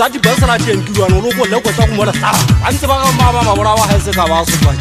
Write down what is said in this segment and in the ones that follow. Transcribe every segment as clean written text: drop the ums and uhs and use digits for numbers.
sa di besela teng ke duana lo go le go tsa go mola sa antse ba ga mama ba bora wa ha se ka ba so twa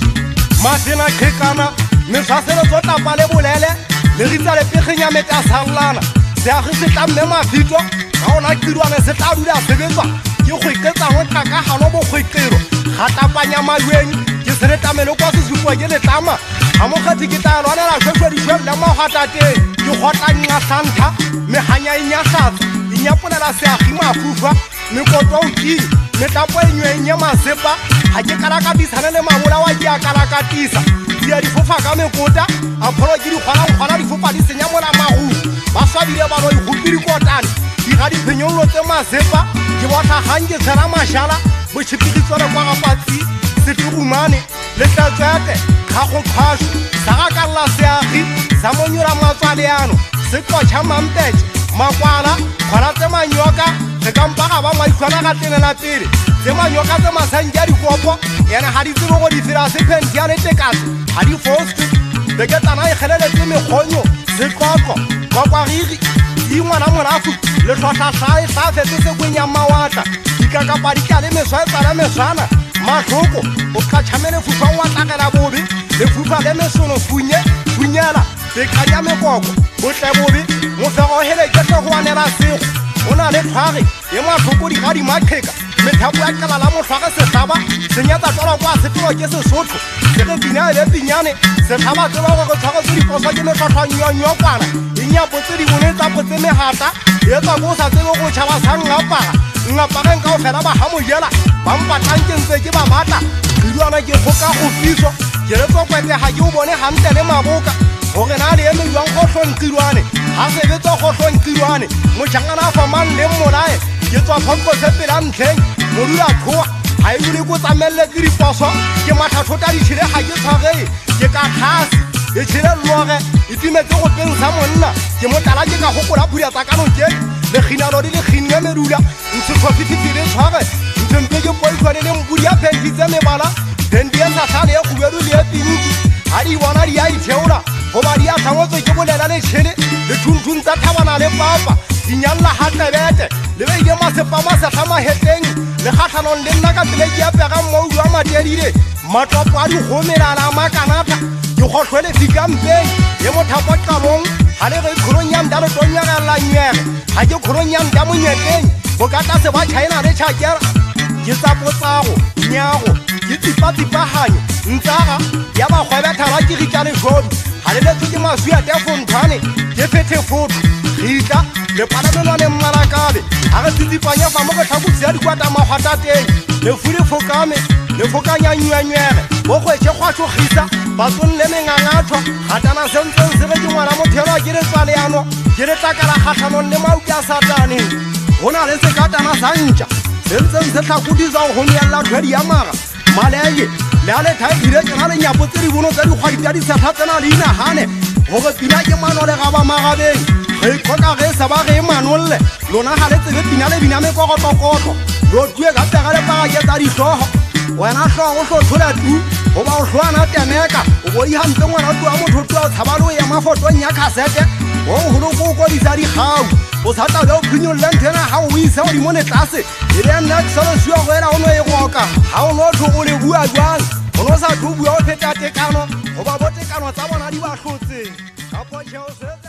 masena khekana me saselo tsota pale bolele le ritsa le pegenya meta sanglana se a ge se tlamme mafito ga ona kiduana se tla dula sebetsa ke go iketsa go tlaka hano bo go ikero ga tapanya malweng ke se retamelo kwa se supwa ke letlama ga mo kgathi ke tla lwana la shweshwe di shwe la mo gata teng ke gotla nna santa me hanya inyasatsa inyapolela se a gima fufa me koto uki me tapo enyenye masepa ha ke karakatisa le mabola wa ke a karakatisa dia di fofa ka mekota a pholo ke di kgwala di fofa di senya mola magu ba swabile ba roi gupiri kotane di ga di phenyollo tse masepa ke botla gange tsara mashala bo tshipititswana kwa ga patsi se tigumane le tlatsete ga go khasho sa ga ka la seagi sa monyora matswale ano se tlotsha mampetse makwala khwala tse manyoka se kampa ga ba maikwana ga tenela pele tse manyoka tse masanja di kopo yana ha di tsebo go di fira se pentia le tekatse ha di fostu be ke tana e khelele tse mekhonyo se tlotlo kwa riri di ngwana morafu le tlotla sai sa fetse se kwenya mawata dikakapa di tla le meswa tsala meswana mahloko o ka chamele fufa wa takela bobi le fufa le mesono funyela be kanya mekoko o tle bobi mo fego hele ke tlo go anela sego ona le tlhage e mahloko di ga di makheka methapo ya kala la mohlwaga se hlaba senyatsa tsala kwa se tlo ke se sotho se re bina le pinyane se hlaba tsela go go tshwaga se di posa ke metlhwatlhwa nyokwana e nyapo tse di bone tsa potse mehata e tsa go sa tsebo go tšhaba sa ngapageng ka go fela ba hamojela ba mpatlang ke ntse ke ba batla diduana ke kgoka go fiso ke le tsokwete ga ke o bone gante le maboka gore na le eme jwang go tlhonkilwane ga se betsa go tlhonkilwane motšhangana a fa mang le mmolae ke tswa phonko se pela ntlheng modula tlhoa ga e dule ko tsamelele ke diposo ke matlhatlhota ditšhile ga ke tshwagee ke ka tlhase e tšhile lloge e timetse go teng sa monna ke motlala ke ka gokola phuria tsa kanokeng lekginalo di le kginne medula ntse tlhofititi le tshwage ntsempe ke poitlhwane le mpudi ya pentitse mebala bendi e satlhale e kgubedu le e pinki ga di bona di a itheola goba di a tlhangotswe ke bolela le tšhele le thunthung tsa thabana le papa di nyalla ga tebete le beile masepama setlha maheteng le kgatlhanong le nna ka pele ke apega mmoudu a matedile matopo a digomelana a makanata ke kgotlhwe le fikampeng le mothapo qalong ga le ge kgolong ya mda le tonyagelela nywege ga ke kgolong ya mda monyetleng bokatase ba china le tšhakera ke tsapotsago nyago ke tsipatsipaganyo ntsaga ya bagwebethaba ke ritša lesodu ga le letswe ke maswi a tefontshwane ke phethe foto gitla lepalamelwane mmalakabe ga re tsitsipanya fa mo go tlhakotsia dikwata magwatateng lefu le fokame le fokanya nyweenywege bo kgwetse kgwatlhogisa batsong le mengangatlhwa gatana sentseng se ge ke ngwana mothelo ke letswale yanwa ke le takala kgatlhanong le mauki a sataneng go na le sekatana sa ntša sentseng se tlhakodisa go gomeelela tlhwedi ya maga maleye le a le thaedile ke na le nyapo tse di bono tse dikgwadi tsa disetlha tsena le inagane gore pina ke manole ga ba magabeng ge e tlhoka ge e seba ge e manolle lona ga le tsebe pina le bina mekokotokotlo lotue ka pega le pagake tsa ditlhogo wena tlhogo go tlhola tu goba o tlhoana temeka o bodihantse ngwana tu a motho tu a o tshaba le o ya mafotong ya casete o golo ko o kodisa dikgau o thata le o phunyolle nthena ga o isa godimo le tlase e le nna keselosiwa go ela o no e goka ga o no tlho o le bua jwang o no sa tlo bua o pheta tekano goba bo tekano tsa bona di ba tlhotseng ka potšheo